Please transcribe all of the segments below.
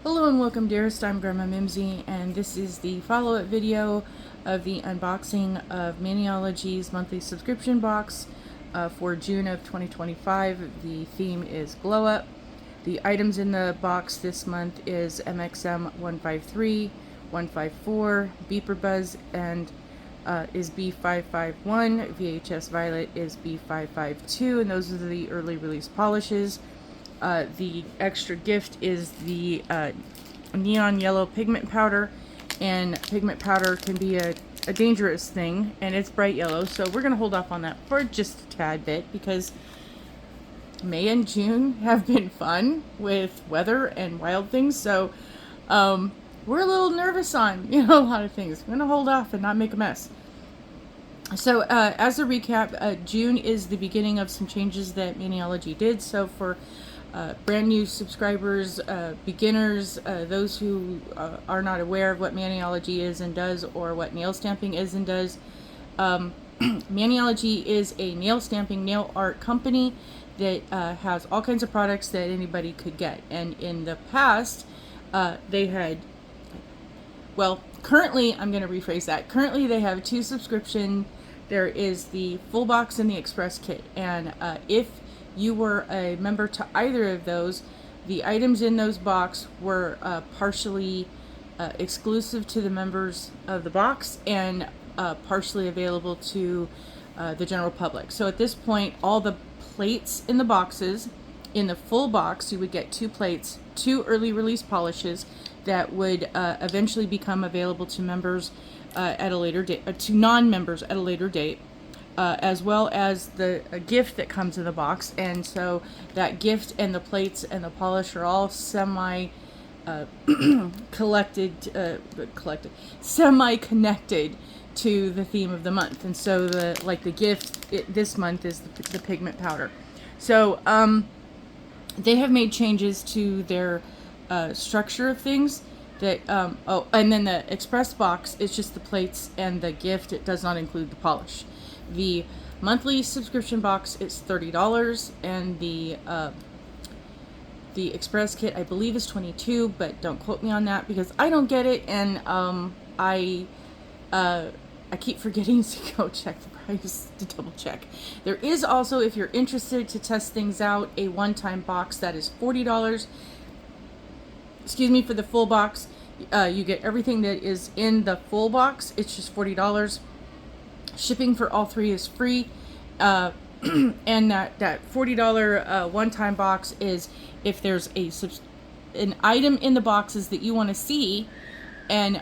Hello and welcome, dearest. I'm Grandma Mimsy, and this is the follow-up video of the unboxing of Maniology's monthly subscription box for June of 2025. The theme is Glow Up. The items in the box this month is MXM 153, 154, Beeper Buzz, and is B551. VHS Violet is B552, and those are the early release polishes. The extra gift is the neon yellow pigment powder, and pigment powder can be a dangerous thing, and it's bright yellow, so we're going to hold off on that for just a tad bit because May and June have been fun with weather and wild things, so we're a little nervous on a lot of things. We're going to hold off and not make a mess. So as a recap, June is the beginning of some changes that Maniology did. So for brand new subscribers, beginners, those who are not aware of what Maniology is and does, or what nail stamping is and does, Maniology is a nail stamping, nail art company that has all kinds of products that anybody could get. And in the past, they had, well, currently, I'm going to rephrase that. Currently, they have two subscription. There is the full box and the express kit. And if you were a member to either of those, the items in those box were partially exclusive to the members of the box and partially available to the general public. So at this point, all the plates in the boxes, in the full box, you would get 2 plates, 2 early release polishes that would eventually become available to members at a later date, to non-members at a later date, as well as the gift that comes in the box. And so that gift and the plates and the polish are all semi connected to the theme of the month. And so the gift this month is the pigment powder. So they have made changes to their structure of things. That and then the express box is just the plates and the gift. It does not include the polish. The monthly subscription box is $30, and the express kit, I believe, is $22, but don't quote me on that because I don't get it, and I keep forgetting to go check the price to double check. There is also, if you're interested to test things out, a one-time box that is $40. Excuse me, for the full box. You get everything that is in the full box. It's just $40. Shipping for all 3 is free. And that $40 one-time box is if there's an item in the boxes that you want to see, and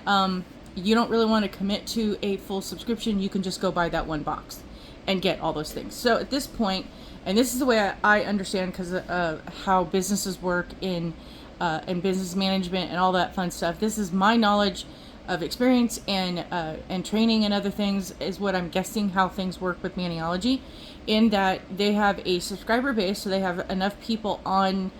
you don't really want to commit to a full subscription, you can just go buy that one box and get all those things. So at this point, and this is the way I understand, because of how businesses work in business management and all that fun stuff. This is my knowledge of experience and training and other things, is what I'm guessing how things work with Maniology, in that they have a subscriber base, so they have enough people on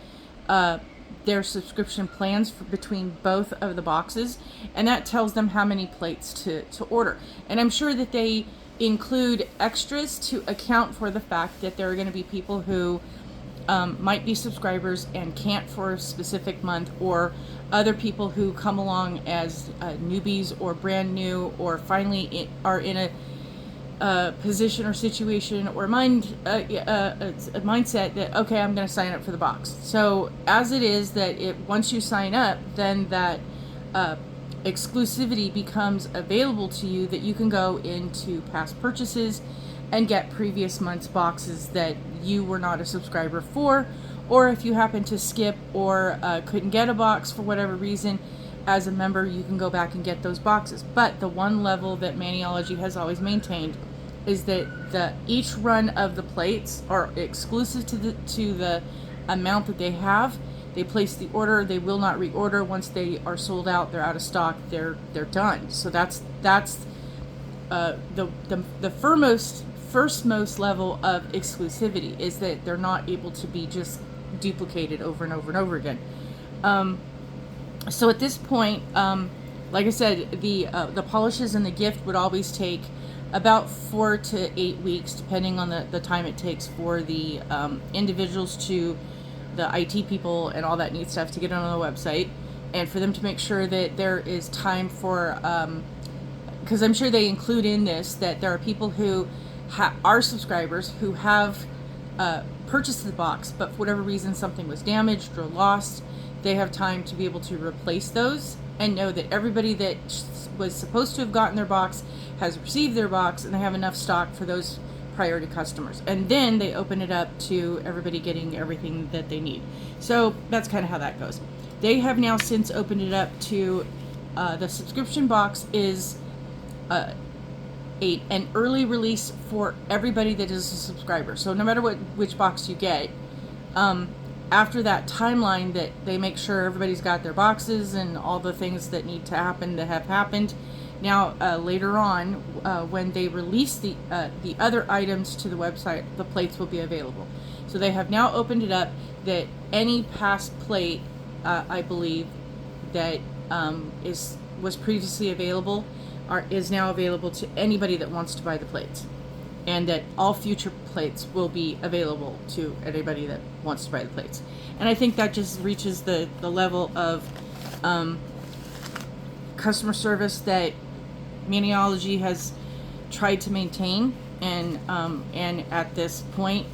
their subscription plans between both of the boxes, and that tells them how many plates to order. And I'm sure that they include extras to account for the fact that there are going to be people who might be subscribers and can't for a specific month, or other people who come along as newbies or brand new, or finally are in a position or situation or a mindset that, okay, I'm going to sign up for the box. So as it is that once you sign up, then that exclusivity becomes available to you, that you can go into past purchases and get previous month's boxes that you were not a subscriber for, or if you happen to skip or couldn't get a box for whatever reason, as a member, you can go back and get those boxes. But the one level that Maniology has always maintained is that each run of the plates are exclusive to the amount that they have. They place the order. They will not reorder. Once they are sold out, they're out of stock. They're done. So that's the first most level of exclusivity, is that they're not able to be just duplicated over and over and over again. So at this point, like I said, the polishes and the gift would always take about 4 to 8 weeks, depending on the time it takes for the individuals to the IT people and all that neat stuff to get it on the website. and for them to make sure that there is time for, because I'm sure they include in this that there are people who are subscribers who have purchased the box, but for whatever reason something was damaged or lost. They have time to be able to replace those and know that everybody that was supposed to have gotten their box has received their box, and they have enough stock for those priority customers. And then they open it up to everybody getting everything that they need. So that's kind of how that goes. They have now since opened it up to the subscription box is an early release for everybody that is a subscriber. So no matter which box you get, after that timeline that they make sure everybody's got their boxes and all the things that need to happen that have happened. Now later on, when they release the other items to the website, the plates will be available. So they have now opened it up that any past plate, I believe, that was previously available is now available to anybody that wants to buy the plates, and that all future plates will be available to anybody that wants to buy the plates. And I think that just reaches the level of customer service that Maniology has tried to maintain, and at this point,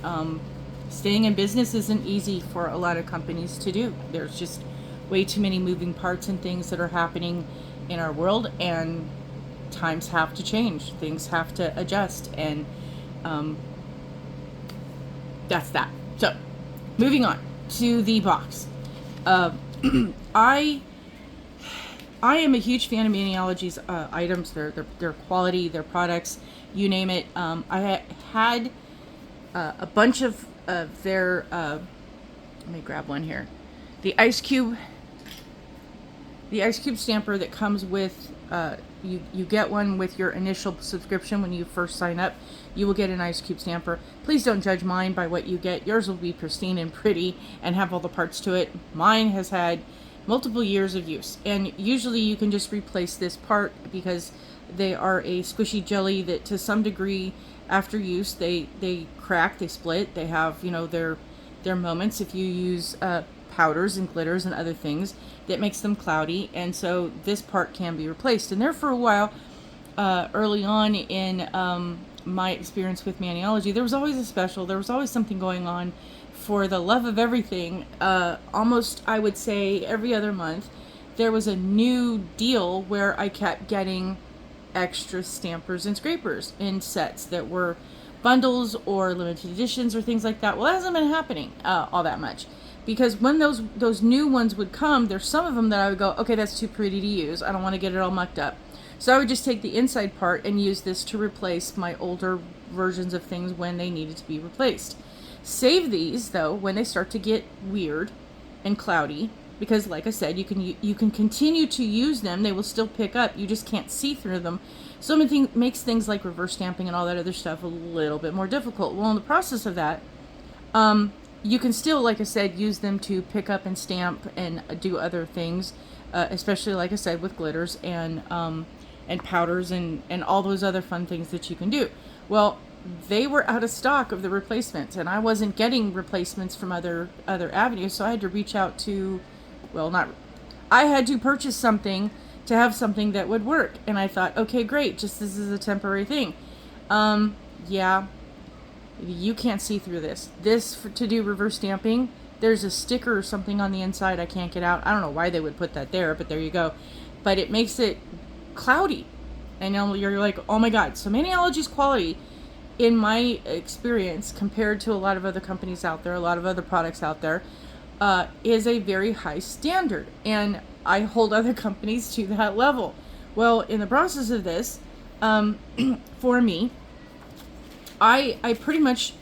staying in business isn't easy for a lot of companies to do. There's just way too many moving parts and things that are happening in our world, and times have to change, things have to adjust, and that's that. So moving on to the box. I am a huge fan of Maniology's items, their quality, their products, you name it. I had a bunch of their let me grab one here, the ice cube stamper that comes with you get one with your initial subscription. When you first sign up, you will get an ice cube stamper. Please don't judge mine by what you get. Yours will be pristine and pretty and have all the parts to it. Mine has had multiple years of use, and usually you can just replace this part because they are a squishy jelly that to some degree after use they crack, they split, they have their moments if you use powders and glitters and other things that makes them cloudy, and so this part can be replaced. And there for a while, early on in my experience with Maniology, there was always a special, there was always something going on. For the love of everything, almost I would say every other month, there was a new deal where I kept getting extra stampers and scrapers in sets that were bundles or limited editions or things like that. Well, that hasn't been happening all that much, because when those new ones would come, there's some of them that I would go, okay, that's too pretty to use, I don't want to get it all mucked up. So I would just take the inside part and use this to replace my older versions of things when they needed to be replaced. Save these though when they start to get weird and cloudy, because like I said, you can continue to use them, they will still pick up, you just can't see through them. So it makes things like reverse stamping and all that other stuff a little bit more difficult. Well, in the process of that, you can still, like I said, use them to pick up and stamp and do other things, especially like I said with glitters and powders and all those other fun things that you can do. Well, they were out of stock of the replacements, and I wasn't getting replacements from other avenues, so I had to reach out to, I had to purchase something to have something that would work. And I thought, okay, great, just this is a temporary thing. Yeah, you can't see through this. To do reverse stamping, there's a sticker or something on the inside I can't get out. I don't know why they would put that there, but there you go. But it makes it cloudy, and you're like, oh my god. So Maniology's quality, in my experience, compared to a lot of other companies out there, a lot of other products out there, is a very high standard, and I hold other companies to that level. Well, in the process of this, for me, I pretty much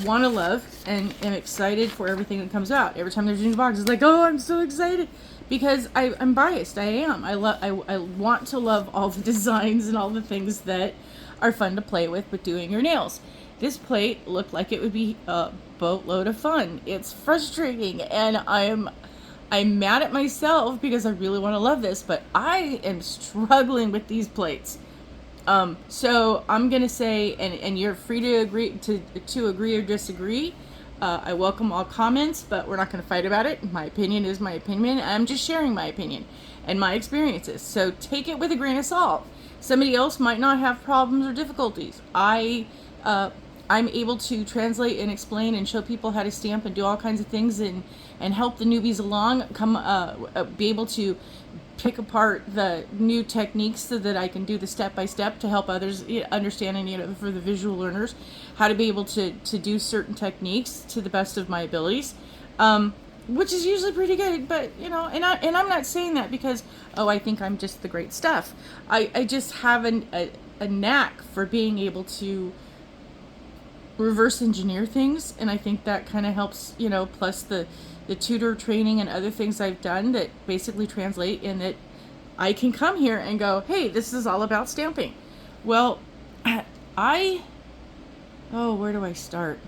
want to love and am excited for everything that comes out. Every time there's a new box, it's like, oh, I'm so excited, because I'm biased. I am. I want to love all the designs and all the things that are fun to play with doing your nails. This plate looked like it would be a boatload of fun. It's frustrating, and I'm mad at myself because I really want to love this, but I am struggling with these plates. So I'm gonna say, and you're free to agree or disagree. I welcome all comments, but we're not going to fight about it. My opinion is my opinion. I'm just sharing my opinion and my experiences. So take it with a grain of salt. Somebody else might not have problems or difficulties. I'm able to translate and explain and show people how to stamp and do all kinds of things and help the newbies along, be able to pick apart the new techniques so that I can do the step-by-step to help others understand, and for the visual learners, how to be able to do certain techniques to the best of my abilities, which is usually pretty good. But and I'm not saying that because I think I'm just the great stuff. I just have a knack for being able to reverse engineer things, and I think that kind of helps, plus the tutor training and other things I've done that basically translate in that I can come here and go, hey, this is all about stamping. Well, where do I start?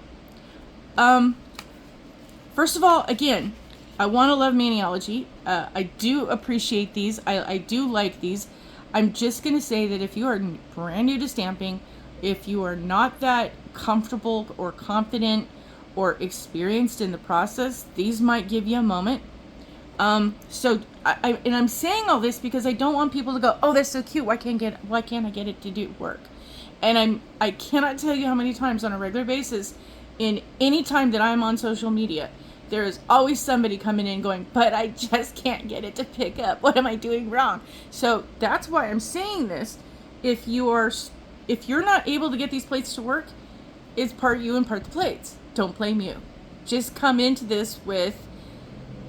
First of all, again, I want to love Maniology. I do appreciate these. I do like these. I'm just going to say that if you are brand new to stamping, if you are not that comfortable or confident or experienced in the process, these might give you a moment. So I'm saying all this because I don't want people to go, oh, that's so cute. Why can't I get it to do work? And I cannot tell you how many times on a regular basis, in any time that I'm on social media, there is always somebody coming in going, but I just can't get it to pick up. What am I doing wrong? So that's why I'm saying this. If you're not able to get these plates to work, it's part you and part the plates. Don't blame you. Just come into this with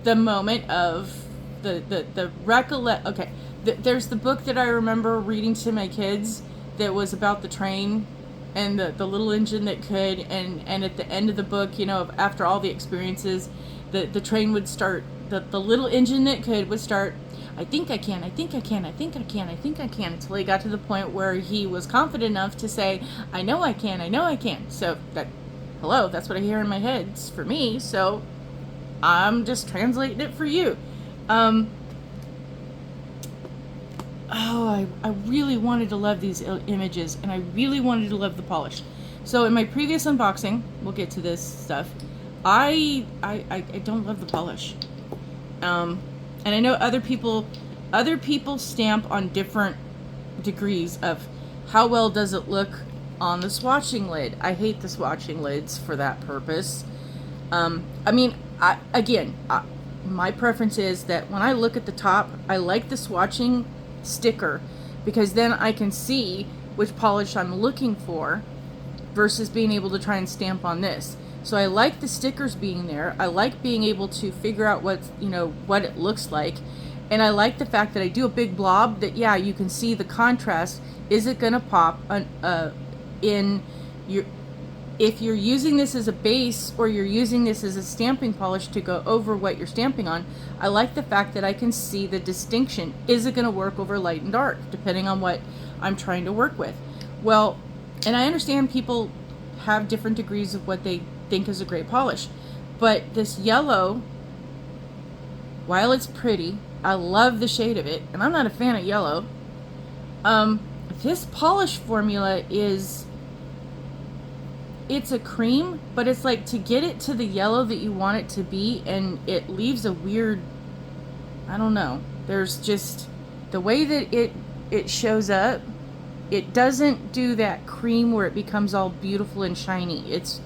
the moment of the recollect. Okay, there's the book that I remember reading to my kids that was about the train and the little engine that could, and at the end of the book, after all the experiences, the train would start, the little engine that could would start, I think I can, until he got to the point where he was confident enough to say, I know I can. So that's what I hear in my head. It's for me, so I'm just translating it for you. I really wanted to love these images, and I really wanted to love the polish. So in my previous unboxing, we'll get to this stuff, I don't love the polish. And I know other people stamp on different degrees of how well does it look on the swatching lid. I hate the swatching lids for that purpose. My preference is that when I look at the top, I like the swatching sticker because then I can see which polish I'm looking for versus being able to try and stamp on this. So I like the stickers being there. I like being able to figure out what it looks like. And I like the fact that I do a big blob that, you can see the contrast. Is it going to pop if you're using this as a base or you're using this as a stamping polish to go over what you're stamping on? I like the fact that I can see the distinction. Is it going to work over light and dark, depending on what I'm trying to work with? Well, and I understand people have different degrees of what they think is a great polish. But this yellow, while it's pretty, I love the shade of it, and I'm not a fan of yellow. This polish formula it's a cream, but it's like to get it to the yellow that you want it to be, and it leaves a weird, I don't know. There's just the way that it shows up. It doesn't do that cream where it becomes all beautiful and shiny. It's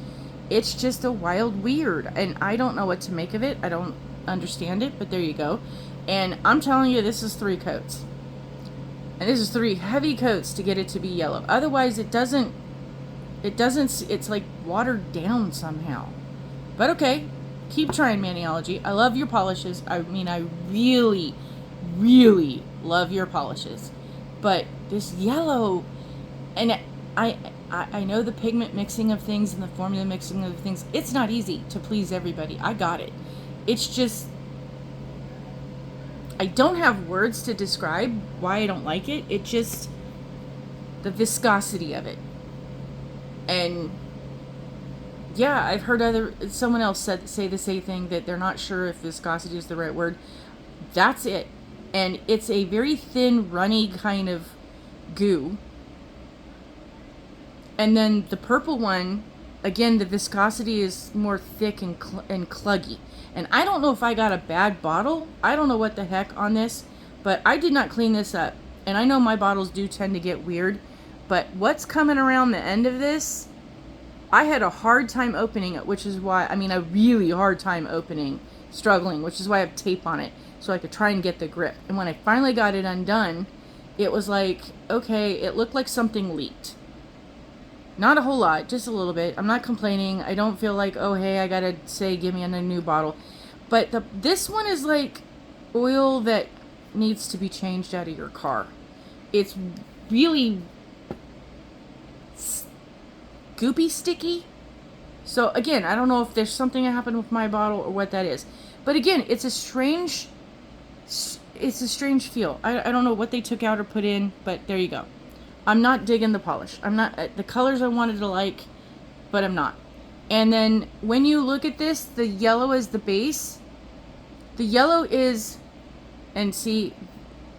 just a wild weird, and I don't know what to make of it. I don't understand it, but there you go. And I'm telling you, this is 3 coats. And this is 3 heavy coats to get it to be yellow. Otherwise, it's like watered down somehow. But okay, keep trying, Maniology. I love your polishes. I really, really love your polishes. But this yellow, and I know the pigment mixing of things and the formula mixing of things, it's not easy to please everybody. I got it. It's just, I don't have words to describe why I don't like it. It just, the viscosity of it. And yeah, I've heard someone else say the same thing, that they're not sure if viscosity is the right word. That's it. And it's a very thin, runny kind of goo. And then the purple one again, the viscosity is more thick and cluggy. And I don't know if I got a bad bottle. I don't know what the heck on this, but I did not clean this up. And I know my bottles do tend to get weird, but what's coming around the end of this, I had a hard time opening it, which is why, I mean, a really hard time opening, struggling, which is why I have tape on it, so I could try and get the grip. And when I finally got it undone, it was like, okay, it looked like something leaked. Not a whole lot, just a little bit. I'm not complaining. I don't feel like, oh, hey, I gotta say, give me a new bottle. But this one is like oil that needs to be changed out of your car. It's really goopy sticky. So again, I don't know if there's something that happened with my bottle or what that is. But again, it's a strange feel. I don't know what they took out or put in, but there you go. I'm not digging the polish. I'm not, the colors I wanted to like, but I'm not. And then when you look at this, the yellow is the base. The yellow is, and see,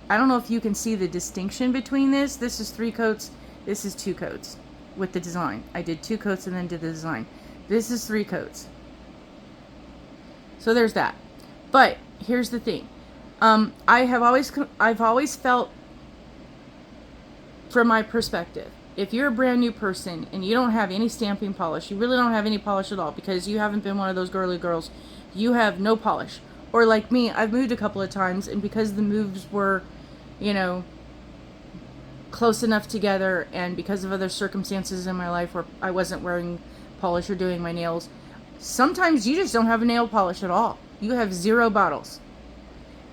I don't know if you can see the distinction between this. This is 3 coats. This is 2 coats with the design. I did 2 coats and then did the design. This is 3 coats. So there's that. But here's the thing. I've always felt, from my perspective, if you're a brand new person and you don't have any stamping polish, you really don't have any polish at all because you haven't been one of those girly girls, you have no polish. Or like me, I've moved a couple of times, and because the moves were, you know, close enough together, and because of other circumstances in my life where I wasn't wearing polish or doing my nails, sometimes you just don't have a nail polish at all. You have 0 bottles.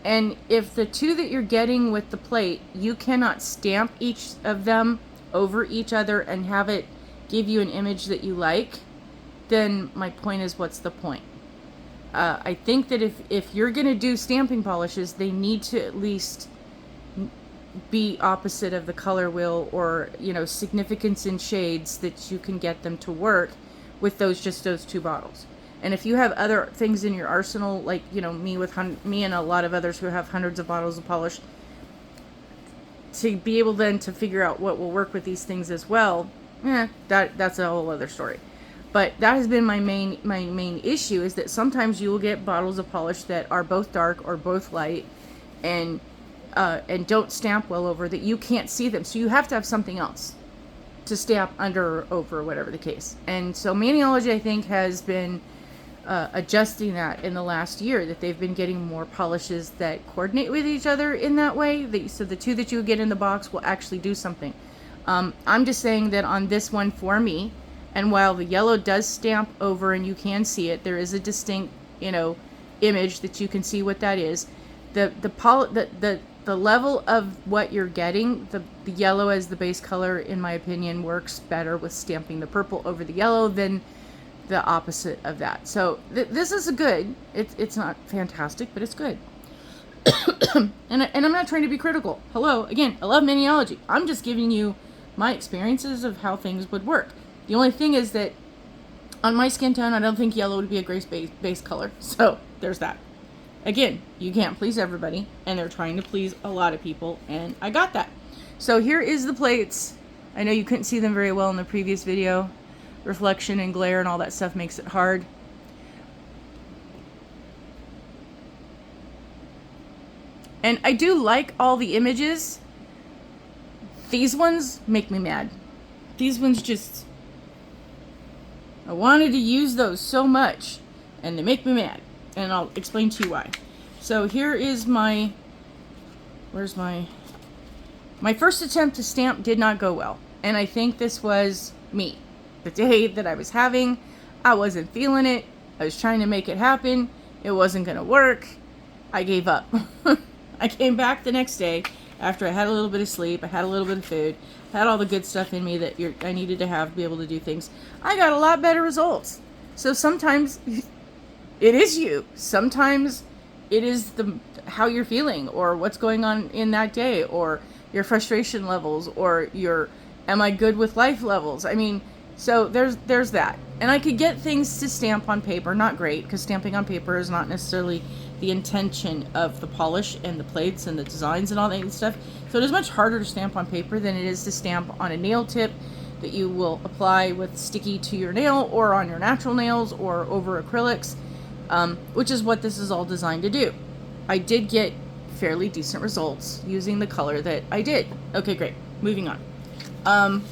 And if the 2 that you're getting with the plate, you cannot stamp each of them over each other and have it give you an image that you like, then my point is, what's the point? I think that if you're going to do stamping polishes, they need to at least be opposite of the color wheel, or, you know, significance in shades that you can get them to work with just those 2 bottles. And if you have other things in your arsenal, like, you know, me and a lot of others who have hundreds of bottles of polish, to be able then to figure out what will work with these things as well, that's a whole other story. But that has been my main issue, is that sometimes you will get bottles of polish that are both dark or both light, and don't stamp well over, that you can't see them. So you have to have something else to stamp under or over, whatever the case. And so Maniology, I think, has been adjusting that in the last year, that they've been getting more polishes that coordinate with each other in that way. So the 2 that you get in the box will actually do something. I'm just saying that on this one for me, and while the yellow does stamp over and you can see it, there is a distinct, you know, image that you can see what that is. The level of what you're getting, the yellow as the base color, in my opinion, works better with stamping the purple over the yellow than the opposite of that. So this is a good, it's not fantastic, but it's good. and I'm not trying to be critical. Hello, again, I love Maniology. I'm just giving you my experiences of how things would work. The only thing is that on my skin tone, I don't think yellow would be a great base color. So there's that. Again, you can't please everybody, and they're trying to please a lot of people, and I got that. So here is the plates. I know you couldn't see them very well in the previous video. Reflection and glare and all that stuff makes it hard. And I do like all the images. These ones make me mad. These ones just, I wanted to use those so much, and they make me mad. And I'll explain to you why. So here is my first attempt to stamp did not go well. And I think this was me. The day that I was having, I wasn't feeling it. I was trying to make it happen. It wasn't going to work. I gave up. I came back the next day after I had a little bit of sleep. I had a little bit of food. I had all the good stuff in me that I needed to have to be able to do things. I got a lot better results. So sometimes it is you. Sometimes it is how you're feeling, or what's going on in that day, or your frustration levels, or your am I good with life levels. I mean, so there's that. And I could get things to stamp on paper. Not great, because stamping on paper is not necessarily the intention of the polish and the plates and the designs and all that stuff. So it is much harder to stamp on paper than it is to stamp on a nail tip that you will apply with sticky to your nail or on your natural nails or over acrylics, which is what this is all designed to do. I did get fairly decent results using the color that I did. Okay, great. Moving on.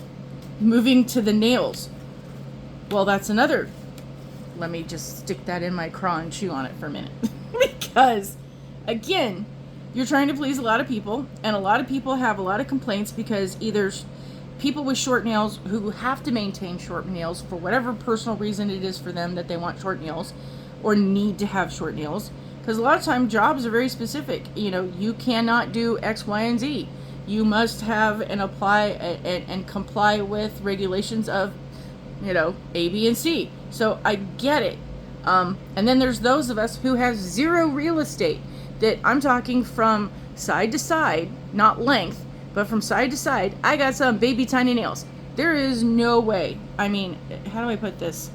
Moving to the nails. Well, that's another. Let me just stick that in my craw and chew on it for a minute. Because, again, you're trying to please a lot of people, and a lot of people have a lot of complaints because either people with short nails who have to maintain short nails for whatever personal reason it is for them that they want short nails or need to have short nails. Because a lot of time jobs are very specific. You know, you cannot do X, Y, and Z. You must have and apply and comply with regulations of, you know, A, B, and C. So I get it. And then there's those of us who have zero real estate. That I'm talking from side to side, not length, but from side to side. I got some baby tiny nails. There is no way. I mean, how do I put this?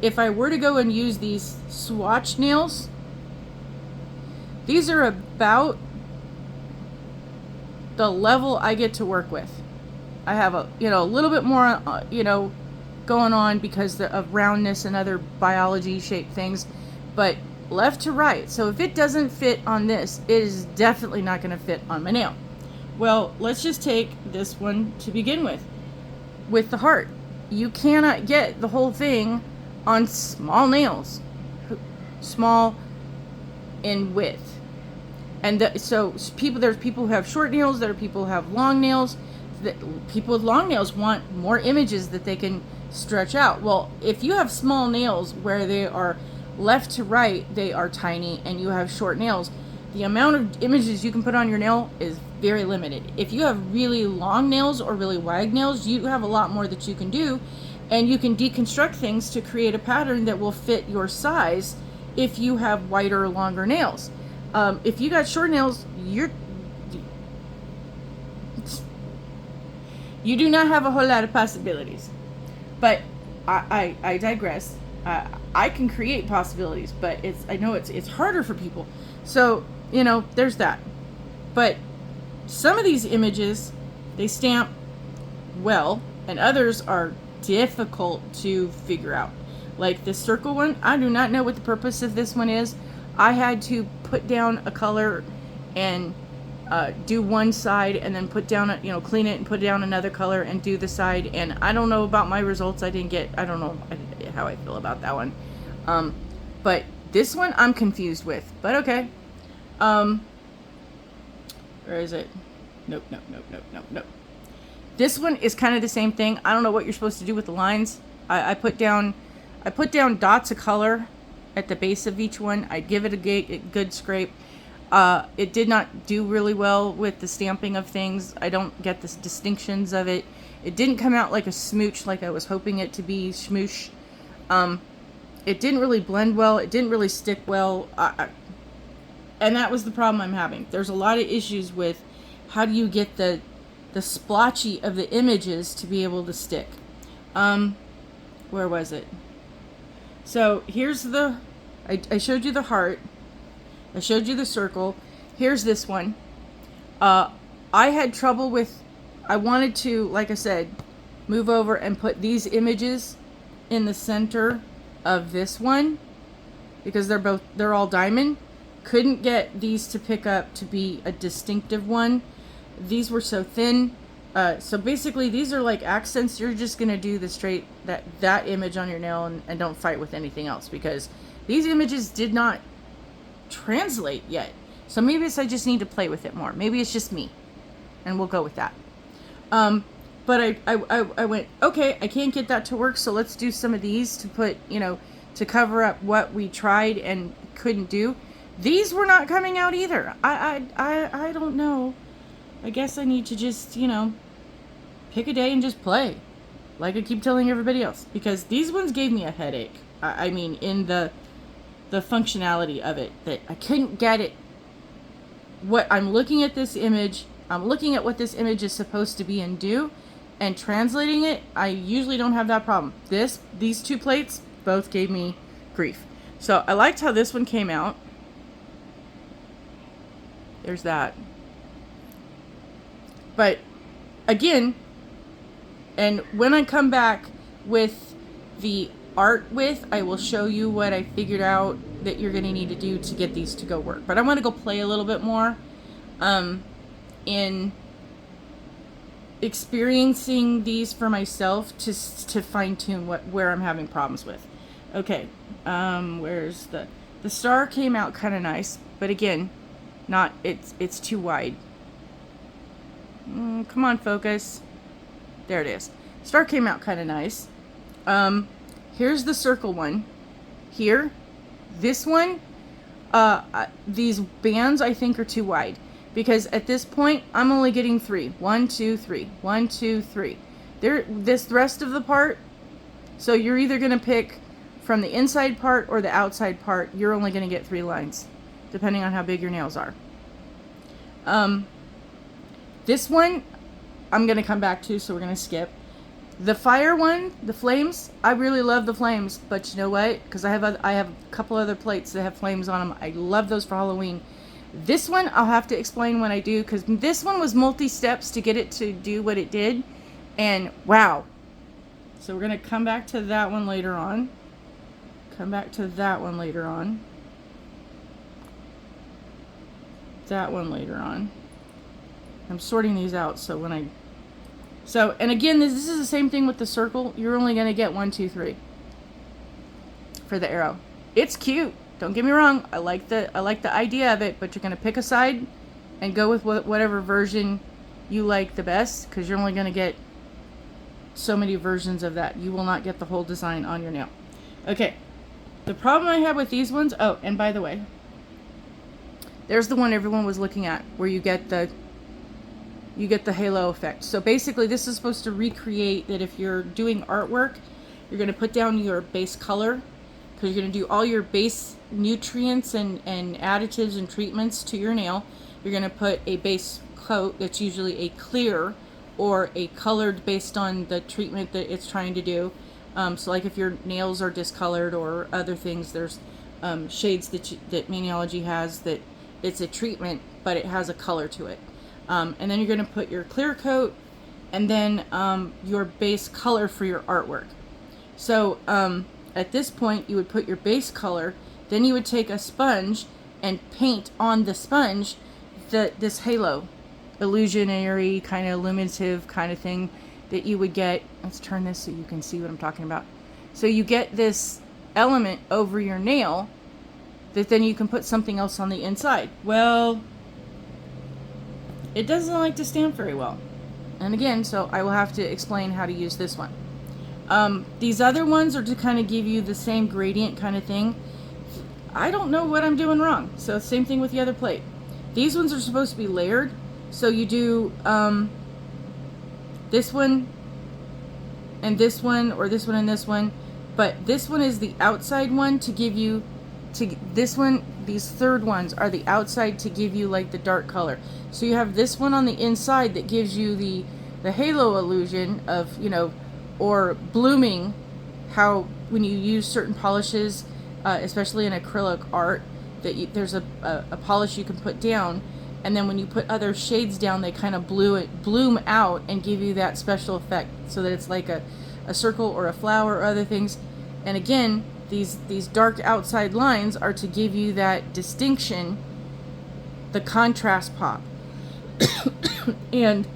If I were to go and use these swatch nails, these are about the level I get to work with. I have a little bit more, going on because of roundness and other biology shaped things, but left to right. So if it doesn't fit on this, it is definitely not going to fit on my nail. Well, let's just take this one to begin with the heart. You cannot get the whole thing on small nails, small in width. And so there's people who have short nails, there are people who have long nails. People with long nails want more images that they can stretch out. Well, if you have small nails where they are left to right, they are tiny, and you have short nails, the amount of images you can put on your nail is very limited. If you have really long nails or really wide nails, you have a lot more that you can do, and you can deconstruct things to create a pattern that will fit your size if you have wider or longer nails. If you got short nails, you do not have a whole lot of possibilities. But I digress. I can create possibilities, but I know it's harder for people. So, there's that. But some of these images, they stamp well, and others are difficult to figure out. Like this circle one, I do not know what the purpose of this one is. I had to put down a color and do one side, and then put down clean it and put down another color and do the side. And I don't know about my results. I don't know how I feel about that one. But this one I'm confused with, but okay. Where is it? Nope. This one is kind of the same thing. I don't know what you're supposed to do with the lines. I put down dots of color at the base of each one. I give it a good scrape. It did not do really well with the stamping of things. I don't get the distinctions of it. It didn't come out like a smooch like I was hoping it to be, smoosh. It didn't really blend well. It didn't really stick well. And that was the problem I'm having. There's a lot of issues with how do you get the splotchy of the images to be able to stick. Where was it? So here's I showed you the heart. I showed you the circle. Here's this one. I had trouble with, I wanted to, like I said, move over and put these images in the center of this one because they're all diamond. Couldn't get these to pick up to be a distinctive one. These were so thin. So basically these are like accents. You're just going to do the straight, that image on your nail and don't fight with anything else because these images did not translate yet. So maybe I just need to play with it more. Maybe it's just me, and we'll go with that. But I went, okay, I can't get that to work, so let's do some of these to put, to cover up what we tried and couldn't do. These were not coming out either. I don't know. I guess I need to just, pick a day and just play, like I keep telling everybody else, because these ones gave me a headache. I mean, in the functionality of it, that I couldn't get it. What I'm looking at this image, I'm looking at what this image is supposed to be and do, and translating it. I usually don't have that problem. These two plates both gave me grief. So I liked how this one came out. There's that. But again, And when I come back with the art width, I will show you what I figured out that you're going to need to do to get these to go work. But I want to go play a little bit more in experiencing these for myself to fine tune where I'm having problems with. Okay, where's the star came out kind of nice, but again, not it's too wide. Come on, focus. There it is. Star came out kind of nice. Here's the circle one. Here, this one, these bands I think are too wide, because at this point I'm only getting 3. 1, 2, 3. 1, 2, 3. This rest of the part. So you're either gonna pick from the inside part or the outside part. You're only gonna get 3 lines, depending on how big your nails are. This one I'm gonna come back to, so we're gonna skip. The fire one, the flames, I really love the flames, but you know what? Because I have a couple other plates that have flames on them. I love those for Halloween. This one I'll have to explain when I do, because this one was multi-steps to get it to do what it did, and wow. So we're gonna come back to that one later on. Come back to that one later on. That one later on. I'm sorting these out, so when I... So, and again, this is the same thing with the circle. You're only going to get 1, 2, 3 for the arrow. It's cute. Don't get me wrong. I like the idea of it, but you're going to pick a side and go with whatever version you like the best, because you're only going to get so many versions of that. You will not get the whole design on your nail. Okay. The problem I have with these ones... Oh, and by the way, there's the one everyone was looking at, where you get the halo effect. So basically this is supposed to recreate that if you're doing artwork, you're going to put down your base color, because you're going to do all your base nutrients and additives and treatments to your nail. You're going to put a base coat that's usually a clear or a colored based on the treatment that it's trying to do. So like if your nails are discolored or other things, there's shades that Maniology has that it's a treatment, but it has a color to it. And then you're going to put your clear coat and then your base color for your artwork. So at this point you would put your base color, then you would take a sponge and paint on the sponge this halo, illusionary kind of illuminative kind of thing that you would get. Let's turn this so you can see what I'm talking about. So you get this element over your nail that then you can put something else on the inside. Well, it doesn't like to stamp very well. And again, so I will have to explain how to use this one. These other ones are to kind of give you the same gradient kind of thing. I don't know what I'm doing wrong. So same thing with the other plate. These ones are supposed to be layered. So you do this one and this one, or this one and this one. But this one is the outside one to give you, this one, these third ones are the outside to give you like the dark color. So you have this one on the inside that gives you the halo illusion of, you know, or blooming, how when you use certain polishes, especially in acrylic art, that there's a polish you can put down, and then when you put other shades down, they kind of bloom out and give you that special effect, so that it's like a circle or a flower or other things. And again, these dark outside lines are to give you that distinction, the contrast pop. And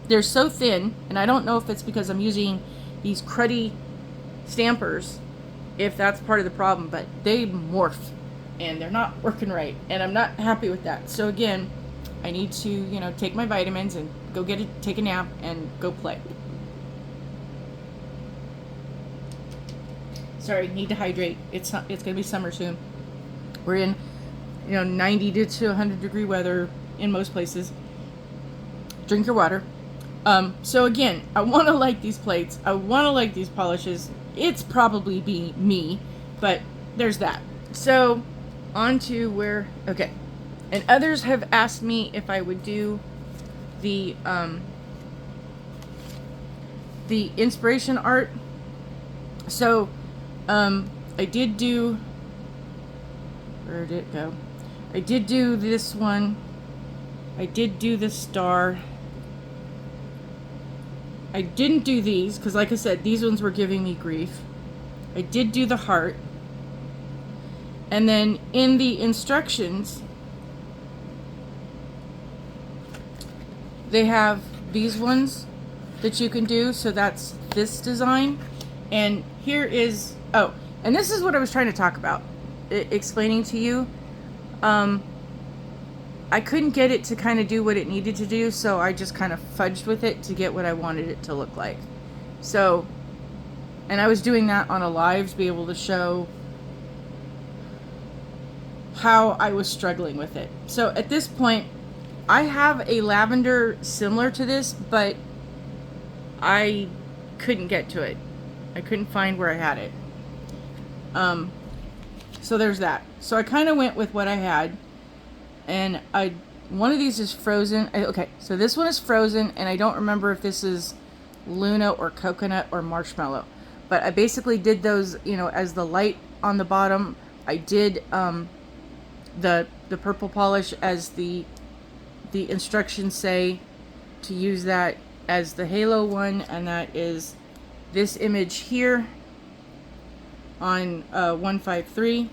they're so thin, and I don't know if it's because I'm using these cruddy stampers, if that's part of the problem, but they morph and they're not working right, and I'm not happy with that. So again, I need to, you know, take my vitamins and go take a nap and go play. Sorry, need to hydrate. It's gonna be summer soon. We're in, you know, 90 to 100 degree weather in most places. Drink your water. So again, I want to like these plates. I want to like these polishes. It's probably be me, but there's that. So on to where, okay. And others have asked me if I would do the inspiration art. So I did do, where did it go? I did do this one. I did do the star. I didn't do these because, like I said, these ones were giving me grief. I did do the heart. And then in the instructions, they have these ones that you can do. So that's this design. And here is, oh, and this is what I was trying to talk about, explaining to you. I couldn't get it to kind of do what it needed to do, so I just kind of fudged with it to get what I wanted it to look like. So, and I was doing that on a live to be able to show how I was struggling with it. So at this point, I have a lavender similar to this, but I couldn't get to it. I couldn't find where I had it. So there's that. So I kind of went with what I had. And one of these is frozen. Okay, so this one is frozen, and I don't remember if this is Luna or coconut or marshmallow. But I basically did those, you know, as the light on the bottom. I did the purple polish as the instructions say to use that as the halo one, and that is this image here on 153,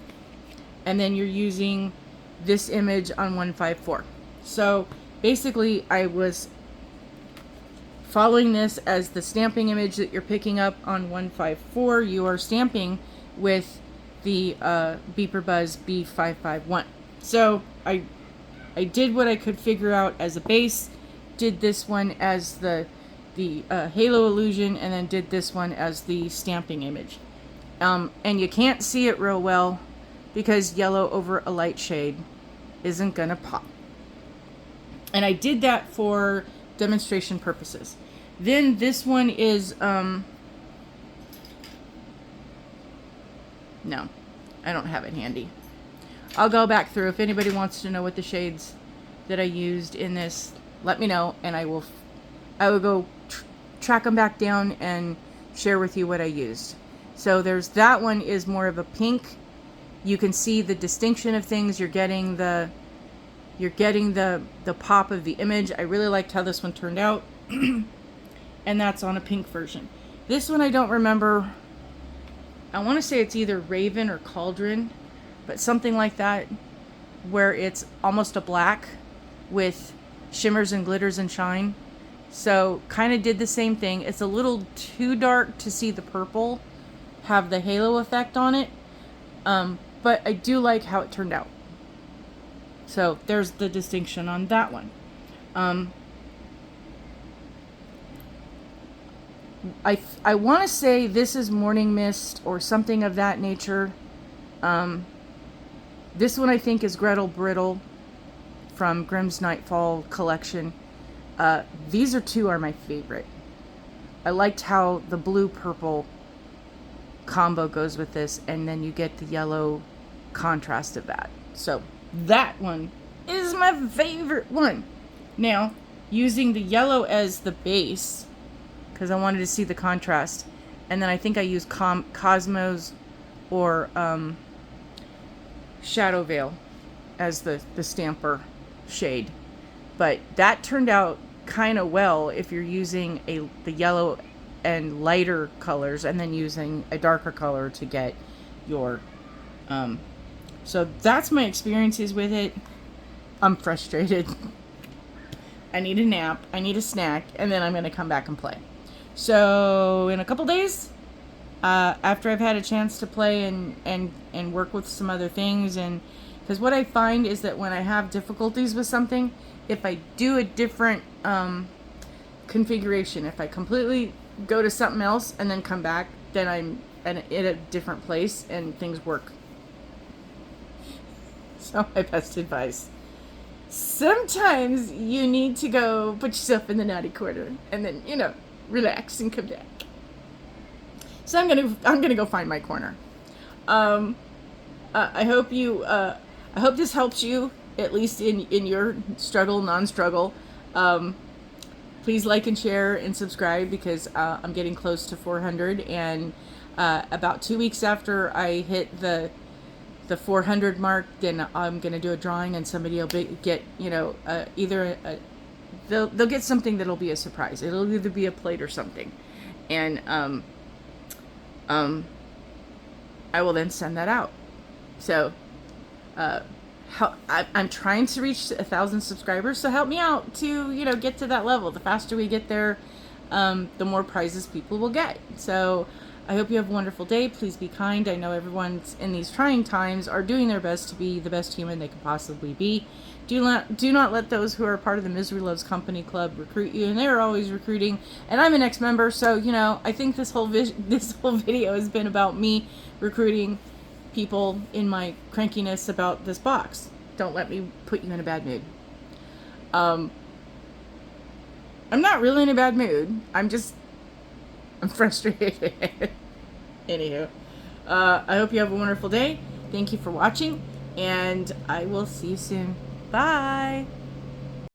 and then you're using this image on 154. So basically I was following this as the stamping image that you're picking up on 154. You are stamping with the Beeper Buzz B551. So I did what I could figure out as a base, did this one as the halo illusion, and then did this one as the stamping image. And you can't see it real well because yellow over a light shade isn't gonna pop. And I did that for demonstration purposes. Then this one is, no, I don't have it handy. I'll go back through. If anybody wants to know what the shades that I used in this, let me know, and I will go track them back down and share with you what I used. So there's that one is more of a pink. You can see the distinction of things. You're getting the pop of the image. I really liked how this one turned out. And that's on a pink version. This one I don't remember. I want to say it's either Raven or Cauldron, but something like that, where it's almost a black with shimmers and glitters and shine. So kind of did the same thing. It's a little too dark to see the purple have the halo effect on it. But I do like how it turned out. So there's the distinction on that one. I want to say this is Morning Mist or something of that nature. This one I think is Gretel Brittle from Grimm's Nightfall collection. These two are my favorite. I liked how the blue-purple combo goes with this, and then you get the yellow contrast of that. So that one is my favorite one. Now, using the yellow as the base, because I wanted to see the contrast, and then I think I used Cosmos or Shadow Veil as the stamper shade. But that turned out kind of well if you're using the yellow and lighter colors and then using a darker color to get your so that's my experiences with it. I'm frustrated. I need a nap, I need a snack, and then I'm going to come back and play. So in a couple days, after I've had a chance to play and work with some other things, and because what I find is that when I have difficulties with something, if I do a different configuration, if I completely go to something else and then come back, then I'm in a different place and things work. So my best advice: sometimes you need to go put yourself in the naughty corner and then, relax and come back. So I'm gonna go find my corner. I hope this helps you, at least in your struggle, non-struggle. Please like and share and subscribe, because I'm getting close to 400, and about 2 weeks after I hit the 400 mark, then I'm gonna do a drawing, and somebody will get either they'll get something that'll be a surprise. It'll either be a plate or something, and I will then send that out. So I'm trying to reach 1,000 subscribers, so help me out to get to that level. The faster we get there, the more prizes people will get. So I hope you have a wonderful day. Please be kind. I know everyone's in these trying times are doing their best to be the best human they can possibly be. Do not let those who are part of the Misery Loves Company Club recruit you, and they're always recruiting. And I'm an ex-member, so I think this whole video has been about me recruiting people in my crankiness about this box. Don't let me put you in a bad mood. I'm not really in a bad mood. I'm frustrated. Anywho, I hope you have a wonderful day. Thank you for watching, and I will see you soon. Bye.